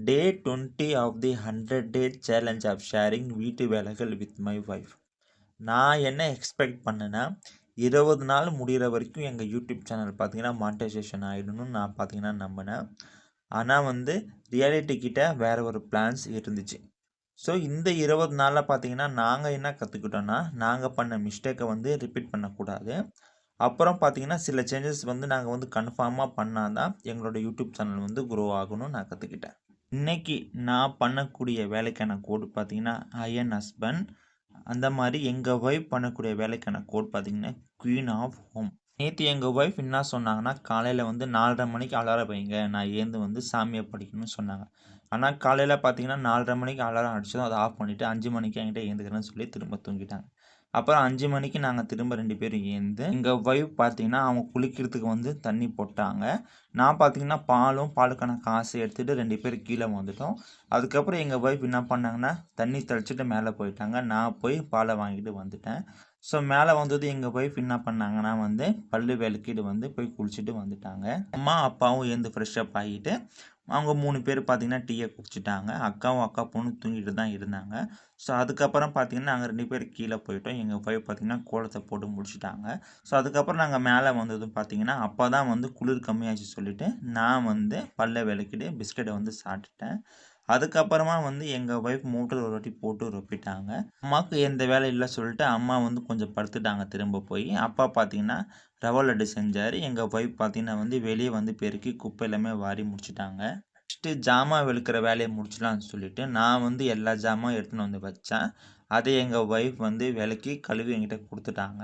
Day 20 of the 100 day challenge of sharing வீட்டு வேலைகள் with my wife. நான் என்ன எக்ஸ்பெக்ட் பண்ணேன்னா 20 நாள் முடிகிற வரைக்கும் எங்கள் யூடியூப் சேனல் பார்த்தீங்கன்னா மானிட்டைசேஷன் ஆகிடணும்னு நான் பார்த்தீங்கன்னா நம்பினேன். ஆனால் ரியாலிட்டி கிட்ட வேறு ஒரு பிளான்ஸ் இருந்துச்சு. ஸோ இந்த 20 நாளில் பார்த்தீங்கன்னா நாங்கள் என்ன கற்றுக்கிட்டோன்னா, நாங்கள் பண்ண மிஸ்டேக்கை ரிப்பீட் பண்ணக்கூடாது. அப்புறம் பார்த்தீங்கன்னா சில சேஞ்சஸ் நாங்கள் கன்ஃபார்மாக பண்ணால் தான் எங்களோட யூடியூப் சேனல் க்ரோ ஆகணும்னு நான் கற்றுக்கிட்டேன். இன்னைக்கு நான் பண்ணக்கூடிய வேலைக்கான கோட் பார்த்தீங்கன்னா அயன் ஹஸ்பண்ட். அந்த மாதிரி எங்கள் ஒய்ஃப் பண்ணக்கூடிய வேலைக்கான கோட் பார்த்தீங்கன்னா குவீன் ஆஃப் ஹோம். நேற்று எங்கள் ஒய்ஃப் என்ன சொன்னாங்கன்னா, காலையில் 4:30 மணிக்கு அலாரம் வைங்க, நான் ஏந்து சாமியை படிக்கணும்னு சொன்னாங்க. ஆனால் காலையில் பார்த்தீங்கன்னா 4:30 மணிக்கு அலாரம் அடிச்சதும் அதை ஆஃப் பண்ணிவிட்டு 5 மணிக்கு என்கிட்ட ஏந்துக்கிறேன்னு சொல்லி திரும்ப தூங்கிட்டாங்க. அப்புறம் 5 மணிக்கு நாங்கள் திரும்ப 2 பேரும் ஏந்து எங்கள் ஒய்ஃப் பார்த்தீங்கன்னா அவங்க குளிக்கிறதுக்கு தண்ணி போட்டாங்க. நான் பார்த்தீங்கன்னா பாலுக்கான காசு எடுத்துகிட்டு 2 பேரும் கீழே வந்துட்டோம். அதுக்கப்புறம் எங்கள் ஒய்ஃப் என்ன பண்ணாங்கன்னா தண்ணி தெளிச்சுட்டு மேலே போயிட்டாங்க. நான் போய் பாலை வாங்கிட்டு வந்துட்டேன். ஸோ மேலே வந்தது எங்கள் ஒய்ஃப் என்ன பண்ணாங்கன்னா பல்லு விளக்கிட்டு போய் குளிச்சுட்டு வந்துட்டாங்க. அம்மா அப்பாவும் ஏந்து ஃப்ரெஷ்ஷப் ஆகிட்டு அவங்க 3 பேர் பார்த்தீங்கன்னா டீயை குடிச்சிட்டாங்க. அக்காவும் அக்கா பொண்ணு தூங்கிட்டு தான் இருந்தாங்க. ஸோ அதுக்கப்புறம் பார்த்தீங்கன்னா நாங்கள் 2 பேர் கீழே போயிட்டோம். எங்கள் ஒய்ஃப் பார்த்தீங்கன்னா கோலத்தை போட்டு முடிச்சுட்டாங்க. ஸோ அதுக்கப்புறம் நாங்கள் மேலே வந்ததும் பார்த்தீங்கன்னா அப்போ தான் குளிர் கம்மியாச்சு சொல்லிவிட்டு நான் பல்லை விளக்கிட்டு பிஸ்கெட்டை சாப்பிட்டுட்டேன். அதுக்கப்புறமா எங்கள் ஒய்ஃப் மோட்டர் ஒரு வாட்டி போட்டு ரொப்பிட்டாங்க. அம்மாவுக்கு எந்த வேலை இல்லை சொல்லிட்டு அம்மா கொஞ்சம் படுத்துட்டாங்க திரும்ப போய். அப்பா பார்த்தீங்கன்னா ரவா லட்டு செஞ்சார். எங்கள் ஒய்ஃப் பார்த்தீங்கன்னா வெளியே பெருக்கி குப்பை எல்லாமே வாரி முடிச்சுட்டாங்க. நெக்ஸ்ட்டு ஜாமான் வெளுக்கிற வேலையை முடிச்சலான்னு சொல்லிட்டு நான் எல்லா ஜாமான் எடுத்துன்னு வச்சேன். அதை எங்கள் ஒய்ஃப் விளக்கி கழுவி என்கிட்ட கொடுத்துட்டாங்க.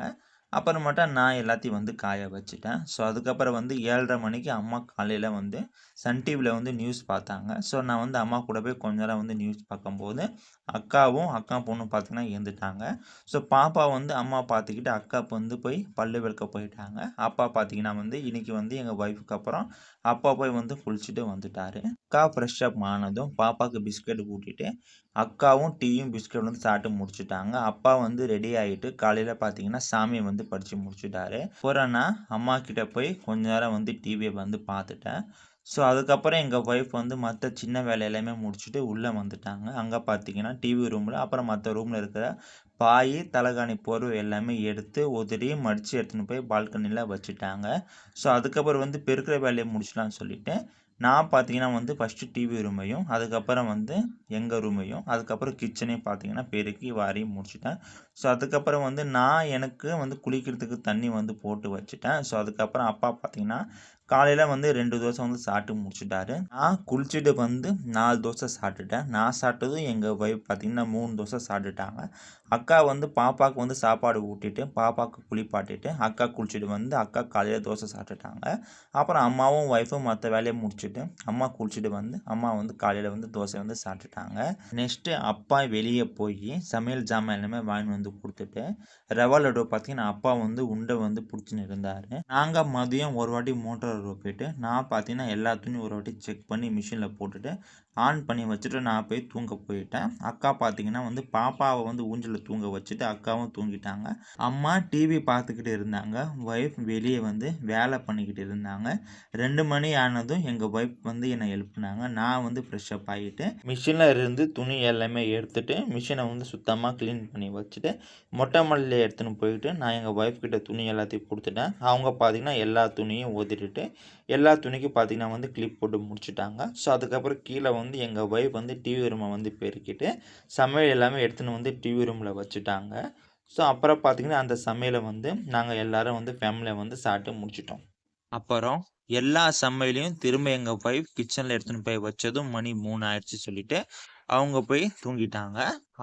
அப்புறமேட்டா நான் எல்லாத்தையும் காய வச்சுட்டேன். ஸோ அதுக்கப்புறம் 7:30 மணிக்கு அம்மா காலையில் சன் டிவியில் நியூஸ் பார்த்தாங்க. ஸோ நான் அம்மா கூட போய் கொஞ்ச நேரம் நியூஸ் பார்க்கும்போது அக்காவும் அக்கா பொண்ணும் பார்த்தீங்கன்னா எழுந்துட்டாங்க. ஸோ பாப்பா அம்மா பார்த்துக்கிட்டு அக்கா போய் பல்லு விளக்க போயிட்டாங்க. அப்பா பார்த்தீங்கன்னா இன்னைக்கு எங்கள் ஒய்ஃபுக்கு அப்புறம் அப்பா போய் குளிச்சுட்டு வந்துட்டார். அக்கா ஃப்ரெஷ் அப் ஆனதும் பாப்பாவுக்கு பிஸ்கெட் ஊட்டிட்டு அக்காவும் டீயும் பிஸ்கெட் சாப்பிட்டு முடிச்சுட்டாங்க. அப்பா ரெடி ஆகிட்டு காலையில் பார்த்தீங்கன்னா சாமியை படித்து முடிச்சுட்டாரு. அப்புறம் நான் அம்மா கிட்ட போய் கொஞ்ச நேரம் டிவியை பார்த்துட்டேன். ஸோ அதுக்கப்புறம் எங்கள் ஒய்ஃப் மற்ற சின்ன வேலை எல்லாமே முடிச்சுட்டு உள்ளே வந்துட்டாங்க. அங்கே பார்த்தீங்கன்னா டிவி ரூமில் அப்புறம் மற்ற ரூமில் இருக்கிற பாய் தலகாணி போர்வை எல்லாமே எடுத்து உதறி மடித்து எடுத்துன்னு போய் பால்கனியில் வச்சுட்டாங்க. ஸோ அதுக்கப்புறம் பெருக்கிற வேலையை முடிச்சலான்னு சொல்லிட்டு நான் பார்த்தீங்கன்னா ஃபஸ்ட்டு டிவி ரூமையும் அதுக்கப்புறம் எங்கள் ரூமையும் அதுக்கப்புறம் கிச்சனையும் பார்த்தீங்கன்னா பெருக்கி வாரி முடிச்சுட்டேன். ஸோ அதுக்கப்புறம் நான் எனக்கு குளிக்கிறதுக்கு தண்ணி போட்டு வச்சுட்டேன். ஸோ அதுக்கப்புறம் அப்பா பார்த்தீங்கன்னா காலையில் 2 தோசை சாப்பிட்டு முடிச்சுட்டாரு. நான் குளிச்சுட்டு 4 தோசை சாப்பிட்டுட்டேன். நான் சாப்பிட்டதும் எங்கள் ஒய்ஃப் பார்த்தீங்கன்னா 3 தோசை சாப்பிட்டுட்டாங்க. அக்கா பாப்பாவுக்கு சாப்பாடு ஊட்டிட்டு பாப்பாவுக்கு குளிப்பாட்டிட்டு அக்கா குளிச்சுட்டு அக்கா காலையில் தோசை சாப்பிட்டுட்டாங்க. அப்புறம் அம்மாவும் ஒய்ஃபும் மற்ற வேலையை முடிச்சுட்டு அம்மா குளிச்சுட்டு அம்மா காலையில் தோசை சாப்பிட்டுட்டாங்க. நெக்ஸ்ட்டு அப்பா வெளியே போய் சமையல் ஜாமான் எல்லாமே வாங்கிட்டு கொடுத்துட்டு ரவா லட்டு பார்த்தீங்கன்னா அப்பா உண்டை பிடிச்சின்னு இருந்தார். நாங்கள் மதியம் ஒரு வாட்டி மோட்டர் போயிட்டு நான் பார்த்தீங்கன்னா எல்லா துணியும் ஒரு வாட்டி செக் பண்ணி மிஷினில் போட்டுட்டு ஆன் பண்ணி வச்சுட்டு நான் போய் தூங்க போயிட்டேன். அக்கா பார்த்தீங்கன்னா பாப்பாவை ஊஞ்சலில் தூங்க வச்சுட்டு அக்காவும் தூங்கிட்டாங்க. அம்மா டிவி பார்த்துக்கிட்டு இருந்தாங்க. ஒய்ஃப் வெளியே வேலை பண்ணிக்கிட்டு இருந்தாங்க. 2 மணி ஆனதும் எங்கள் ஒய்ஃப் என்னை எழுப்புனாங்க. நான் ஃப்ரெஷ்ஷப் ஆகிட்டு மிஷினில் இருந்து துணி எல்லாமே எடுத்துகிட்டு மிஷினை சுத்தமாக க்ளீன் பண்ணி வச்சுட்டு மொட்டை மாடியில் எடுத்துன்னு போயிட்டு நான் எங்கள் ஒய்ஃப் கிட்ட துணி எல்லாத்தையும் கொடுத்துட்டேன். அவங்க பார்த்தீங்கன்னா எல்லா துணியும் ஊற்றிட்டு எல்லா துணிக்கும் பார்த்தீங்கன்னா கிளிப் போட்டு முடிச்சுட்டாங்க. ஸோ அதுக்கப்புறம் கீழே எங்கள் ஒய்ஃப் டிவி ரூமை பெருக்கிட்டு சமையல் எல்லாமே எடுத்துன்னு டிவி ரூமில் வச்சுட்டாங்க. ஸோ அப்புறம் பார்த்தீங்கன்னா அந்த சமையலை நாங்கள் எல்லோரும் ஃபேமிலியை சாப்பிட்டு முடிச்சிட்டோம். அப்புறம் எல்லா சமையலையும் திரும்ப எங்கள் ஒய்ஃப் கிச்சனில் எடுத்துன்னு போய் வச்சதும் மணி 3 ஆயிடுச்சு சொல்லிட்டு அவங்க போய் தூங்கிட்டாங்க.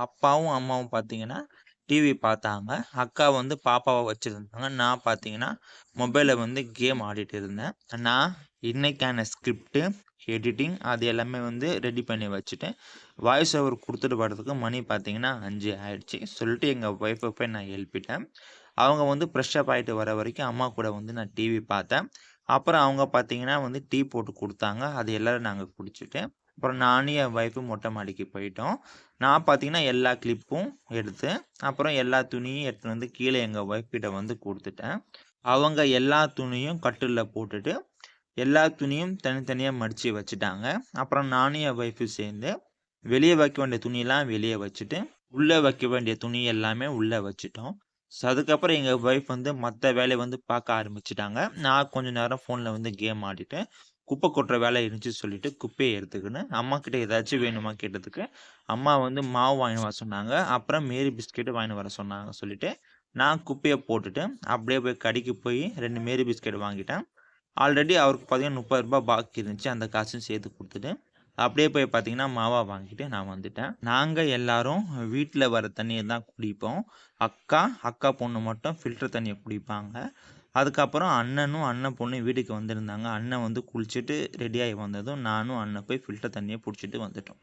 அப்பாவும் அம்மாவும் பார்த்தீங்கன்னா டிவி பார்த்தாங்க. அக்கா பாப்பாவை வச்சுருந்தாங்க. நான் பார்த்தீங்கன்னா மொபைலில் கேம் ஆடிட்டு இருந்தேன். நான் இன்னைக்கான ஸ்கிரிப்டு எடிட்டிங் அது எல்லாமே ரெடி பண்ணி வச்சுட்டேன். வாய்ஸ் ஓவர் கொடுத்துட்டு வர்றதுக்கு மணி பார்த்தீங்கன்னா 5 ஆயிடுச்சு சொல்லிட்டு எங்கள் ஒய்ஃபை போய் நான் எழுப்பிட்டேன். அவங்க ஃப்ரெஷ்ஷப் ஆகிட்டு வர வரைக்கும் அம்மா கூட நான் டிவி பார்த்தேன். அப்புறம் அவங்க பார்த்தீங்கன்னா டீ போட்டு கொடுத்தாங்க. அது எல்லோரும் நாங்கள் குடிச்சிட்டு அப்புறம் நானும் என் ஒய்ஃபும் மொட்டை மாடிக்கு போயிட்டோம். நான் பார்த்தீங்கன்னா எல்லா கிளிப்பும் எடுத்து அப்புறம் எல்லா துணியும் எடுத்துன்னு கீழே எங்கள் ஒய்ஃப் கிட்ட கொடுத்துட்டேன். அவங்க எல்லா துணியும் கட்டிலில் போட்டுட்டு எல்லா துணியும் தனித்தனியாக மடித்து வச்சுட்டாங்க. அப்புறம் நானும் என் ஒய்ஃபும் சேர்ந்து வெளியே வைக்க வேண்டிய துணியெல்லாம் வெளியே வச்சுட்டு, உள்ளே வைக்க வேண்டிய துணி எல்லாமே உள்ளே வச்சுட்டோம். ஸோ அதுக்கப்புறம் எங்கள் ஒய்ஃப் வந்து மற்ற வேலையை வந்து பார்க்க ஆரம்பிச்சுட்டாங்க. நான் கொஞ்ச நேரம் ஃபோனில் வந்து கேம் ஆடிட்டு, குப்பை கொட்டுற வேலை இருந்துச்சு சொல்லிட்டு குப்பையை எடுத்துக்கின்னு அம்மாக்கிட்ட ஏதாச்சும் வேணுமா கேட்டதுக்கு, அம்மா வந்து மாவு வாங்கின்னு வர சொன்னாங்க. அப்புறம் மேரி பிஸ்கெட்டு வாங்கின்னு வர சொன்னாங்க சொல்லிட்டு, நான் குப்பையை போட்டுட்டு அப்படியே போய் கடைக்கு போய் 2 மேரி பிஸ்கெட் வாங்கிட்டேன். ஆல்ரெடி அவருக்கு பார்த்தீங்கன்னா ரூ. 30 பாக்கி இருந்துச்சு. அந்த காசையும் சேர்த்து குடுத்துட்டு, அப்படியே போய் பார்த்தீங்கன்னா, மாவா வாங்கிட்டு நான் வந்துட்டேன். நாங்க எல்லாரும் வீட்ல வர தண்ணிய தான் குடிப்போம். அக்கா பொண்ணு மட்டும் ஃபில்டர் தண்ணிய குடிப்பாங்க. அதுக்கப்புறம் அண்ணனும், அண்ணன் பொண்ணும் வீட்டுக்கு வந்திருந்தாங்க. அண்ணன் வந்து குளிச்சுட்டு ரெடியாகி வந்ததும், நானும் அண்ணன் போய் ஃபில்டர் தண்ணிய புடிச்சிட்டு வந்துட்டோம்.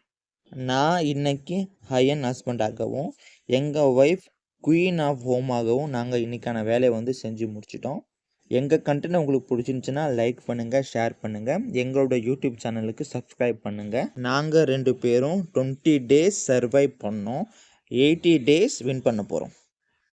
நான் இன்னைக்கு ஹஸ்பண்ட் ஹஸ்பண்டாகவும், எங்க ஒய்ஃப் குயின் ஆஃப் ஹோமாகவும் நாங்க இன்னைக்கான வேலைய வந்து செஞ்சு முடிச்சுட்டோம். எங்க கன்டென்ட் உங்களுக்கு பிடிச்சிருந்துச்சுன்னா லைக் பண்ணுங்க, ஷேர் பண்ணுங்க. எங்களோட யூடியூப் சேனலுக்கு சப்ஸ்கிரைப் பண்ணுங்க. நாங்க 2 பேரும் 20 டேஸ் சர்வைவ் பண்ணோம். 80 டேஸ் வின் பண்ண போறோம்.